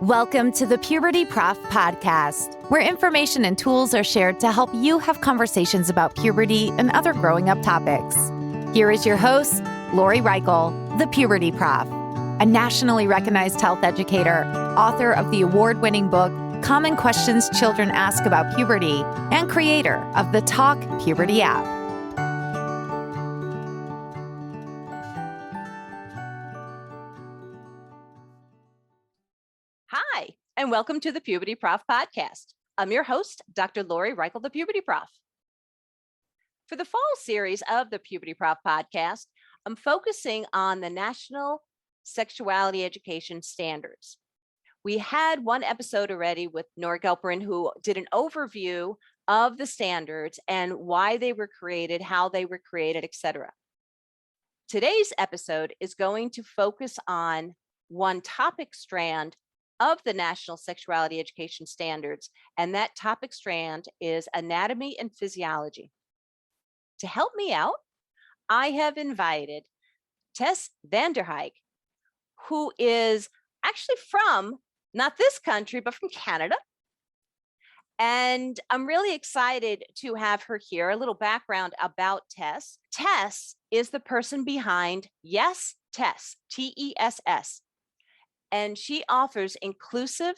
Welcome to the Puberty Prof podcast, where information and tools are shared to help you have conversations about puberty and other growing up topics. Here is your host, Lori Reichel, the Puberty Prof, a nationally recognized health educator, author of the award-winning book, Common Questions Children Ask About Puberty, and creator of the Talk Puberty app. Hi, and welcome to the Puberty Prof podcast. I'm your host, Dr. Lori Reichel, the Puberty Prof. For the fall series of the Puberty Prof podcast, I'm focusing on the National Sexuality Education Standards. We had one episode already with Nora Gelperin, who did an overview of the standards and why they were created, how they were created, etc. Today's episode is going to focus on one topic strand of the National Sexuality Education Standards, and that topic strand is anatomy and physiology. To help me out, I have invited Tess Vanderhaeghe, who is actually from, not this country, but from Canada. And I'm really excited to have her here. A little background about Tess. Tess is the person behind Yes Tess, Tess. And she offers inclusive,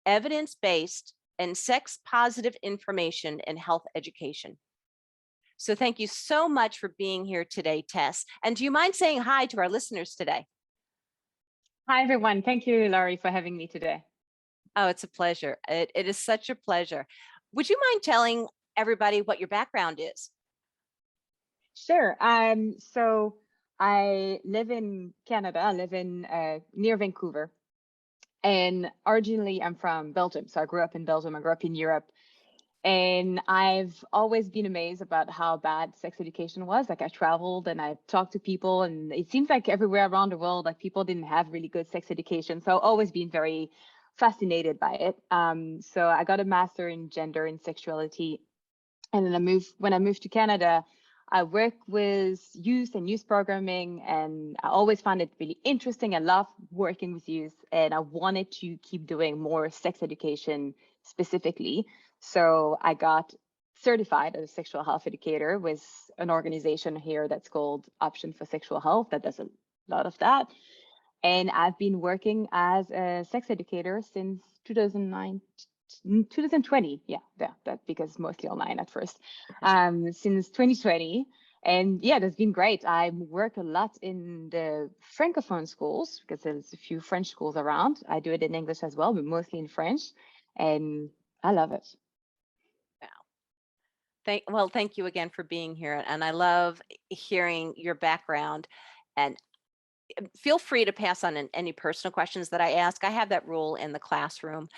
evidence-based, and sex-positive information in health education. So thank you so much for being here today, Tess. And do you mind saying hi to our listeners today? Hi, everyone. Thank you, Laurie, for having me today. Oh, it's a pleasure. It is such a pleasure. Would you mind telling everybody what your background is? Sure. So I live in Canada. I live in near Vancouver. And originally, I'm from Belgium. So I grew up in Belgium. I grew up in Europe. And I've always been amazed about how bad sex education was. Like I traveled and I talked to people, and it seems like everywhere around the world, like people didn't have really good sex education. So I've always been very fascinated by it. So I got a master in gender and sexuality. And then when I moved to Canada, I work with youth and youth programming, and I always found it really interesting. I love working with youth, and I wanted to keep doing more sex education specifically. So I got certified as a sexual health educator with an organization here that's called Option for Sexual Health that does a lot of that. And I've been working as a sex educator since 2020. Yeah, that because mostly online at first, since 2020. And yeah, that's been great. I work a lot in the Francophone schools because there's a few French schools around. I do it in English as well, but mostly in French. And I love it. Wow. Thank you again for being here. And I love hearing your background. And feel free to pass on any personal questions that I ask. I have that rule in the classroom.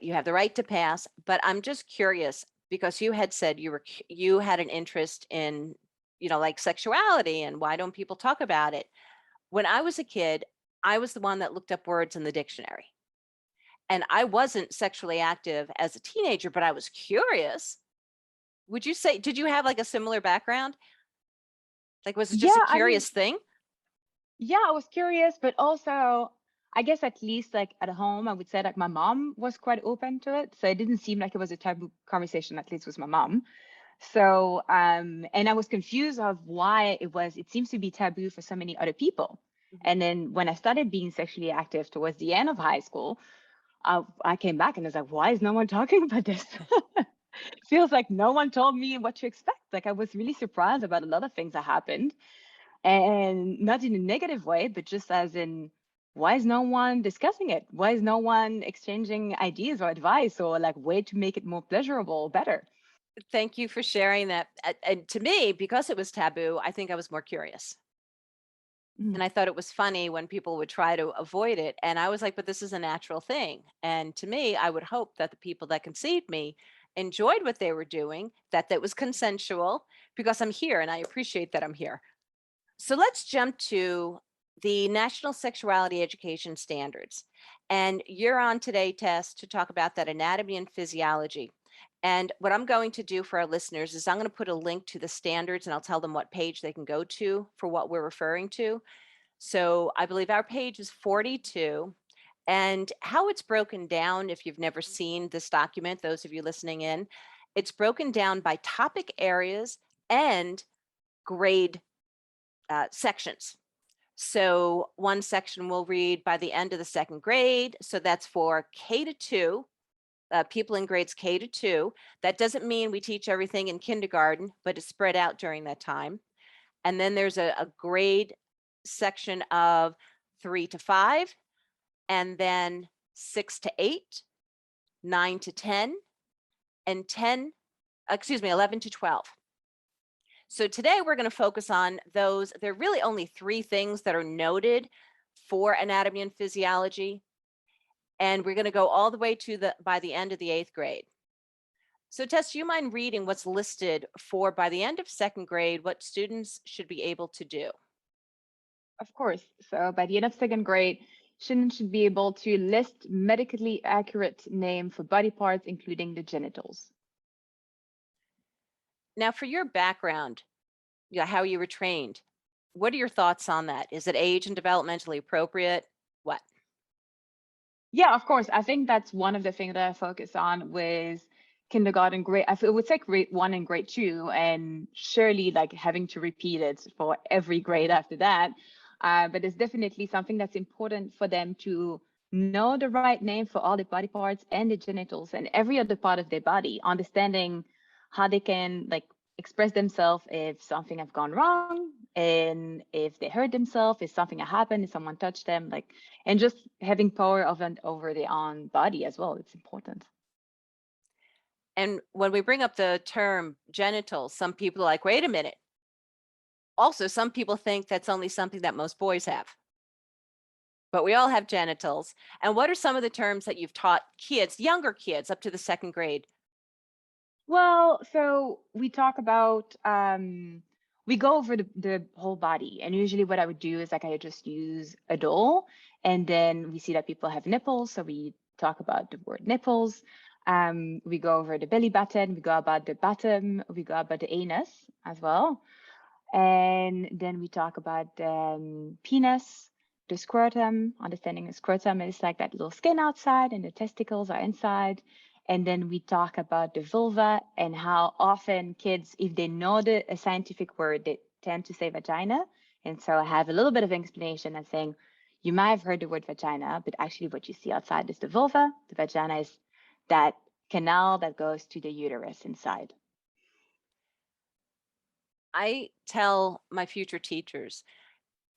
You have the right to pass, but I'm just curious because you had said you had an interest in, like sexuality and why don't people talk about it? When I was a kid, I was the one that looked up words in the dictionary. And I wasn't sexually active as a teenager, but I was curious. Would you say, did you have like a similar background? Like, was it just a curious thing? Yeah, I was curious, but also I guess at least like at home, I would say like my mom was quite open to it. So it didn't seem like it was a taboo conversation, at least with my mom. So, and I was confused of why it seems to be taboo for so many other people. Mm-hmm. And then when I started being sexually active towards the end of high school, I came back and I was like, why is no one talking about this? Feels like no one told me what to expect. Like I was really surprised about a lot of things that happened. And not in a negative way, but just as in, why is no one discussing it? Why is no one exchanging ideas or advice or like way to make it more pleasurable or better? Thank you for sharing that. And to me, because it was taboo, I think I was more curious. And I thought it was funny when people would try to avoid it. And I was like, but this is a natural thing. And to me, I would hope that the people that conceived me enjoyed what they were doing, that was consensual, because I'm here and I appreciate that I'm here. So let's jump to the National Sexuality Education Standards. And you're on today, Tess, to talk about that anatomy and physiology. And what I'm going to do for our listeners is I'm going to put a link to the standards and I'll tell them what page they can go to for what we're referring to. So I believe our page is 42. And how it's broken down, if you've never seen this document, those of you listening in, it's broken down by topic areas and grade sections. So one section will read by the end of the second grade. So that's for K to 2, people in grades K to 2. That doesn't mean we teach everything in kindergarten, but it's spread out during that time. And then there's a grade section of 3 to 5, and then 6 to 8, 9 to 10, and 11 to 12. So today we're going to focus on those. There are really only 3 things that are noted for anatomy and physiology. And we're going to go all the way to by the end of the 8th grade. So Tess, do you mind reading what's listed for by the end of 2nd grade, what students should be able to do? Of course. So by the end of 2nd grade, students should be able to list medically accurate name for body parts, including the genitals. Now, for your background, how you were trained, what are your thoughts on that? Is it age and developmentally appropriate? What? Yeah, of course. I think that's one of the things that I focus on with kindergarten grade. I would say grade 1 and grade 2, and surely like having to repeat it for every grade after that. But it's definitely something that's important for them to know the right name for all the body parts and the genitals and every other part of their body, understanding how they can like express themselves if something has gone wrong, and if they hurt themselves, if something happened, if someone touched them, like, and just having power over their own body as well. It's important. And when we bring up the term genitals, some people are like, wait a minute. Also, some people think that's only something that most boys have. But we all have genitals. And what are some of the terms that you've taught kids, younger kids, up to the 2nd grade? Well, so we talk about we go over the whole body, and usually what I would do is like I just use a doll, and then we see that people have nipples, so we talk about the word nipples. We go over the belly button, we go about the bottom, we go about the anus as well, and then we talk about penis, the scrotum. Understanding the scrotum is like that little skin outside, and the testicles are inside. And then we talk about the vulva and how often kids, if they know a scientific word, they tend to say vagina. And so I have a little bit of explanation and saying, you might have heard the word vagina, but actually what you see outside is the vulva. The vagina is that canal that goes to the uterus inside. I tell my future teachers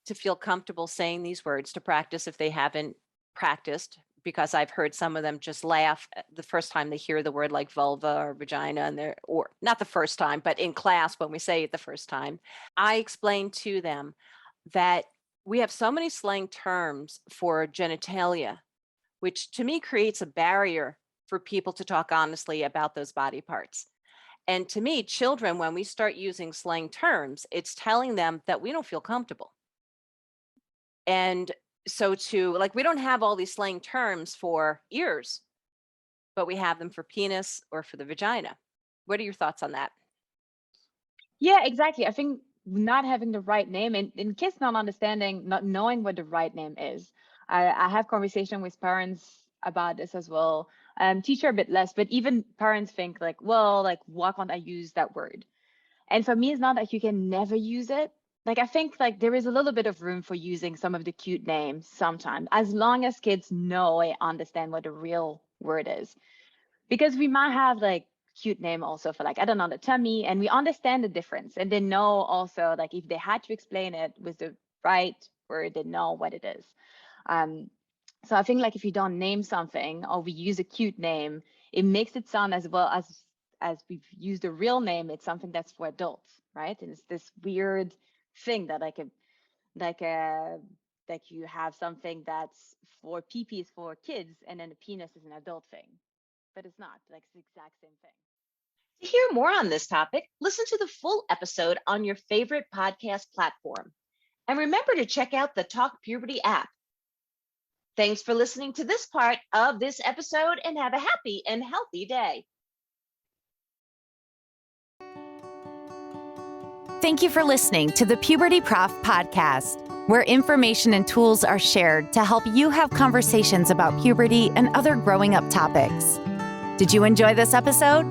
to feel comfortable saying these words, to practice if they haven't practiced, because I've heard some of them just laugh the first time they hear the word like vulva or vagina, and or not the first time, but in class when we say it the first time. I explain to them that we have so many slang terms for genitalia, which to me creates a barrier for people to talk honestly about those body parts. And to me, children, when we start using slang terms, it's telling them that we don't feel comfortable. And so we don't have all these slang terms for ears, but we have them for penis or for the vagina. What are your thoughts on that? Yeah, exactly. I think not having the right name and kids not understanding, not knowing what the right name is. I have conversation with parents about this as well. Teacher a bit less, but even parents think like, well, like, why can't I use that word? And for me, it's not that you can never use it. Like, I think like there is a little bit of room for using some of the cute names sometimes, as long as kids know and understand what the real word is. Because we might have like cute name also for like, I don't know, the tummy, and we understand the difference. And they know also like if they had to explain it with the right word, they know what it is. So I think like if you don't name something or we use a cute name, it makes it sound as well as we've used a real name, it's something that's for adults, right? And it's this weird thing that like you have something that's for PP is for kids, and then the penis is an adult thing, but it's not. Like it's the exact same thing. To hear more on this topic, listen to the full episode on your favorite podcast platform. And remember to check out the Talk Puberty app. Thanks for listening to this part of this episode, and have a happy and healthy day. Thank you for listening to the Puberty Prof podcast, where information and tools are shared to help you have conversations about puberty and other growing up topics. Did you enjoy this episode?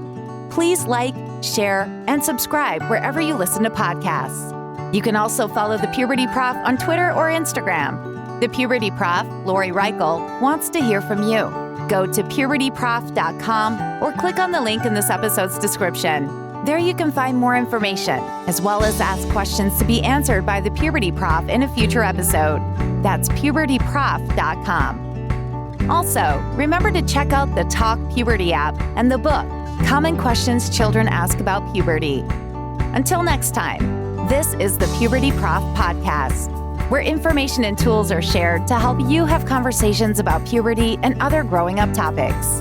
Please like, share, and subscribe wherever you listen to podcasts. You can also follow the Puberty Prof on Twitter or Instagram. The Puberty Prof, Lori Reichel, wants to hear from you. Go to pubertyprof.com or click on the link in this episode's description. There you can find more information, as well as ask questions to be answered by the Puberty Prof in a future episode. That's pubertyprof.com. Also, remember to check out the Talk Puberty app and the book, Common Questions Children Ask About Puberty. Until next time, this is the Puberty Prof podcast, where information and tools are shared to help you have conversations about puberty and other growing up topics.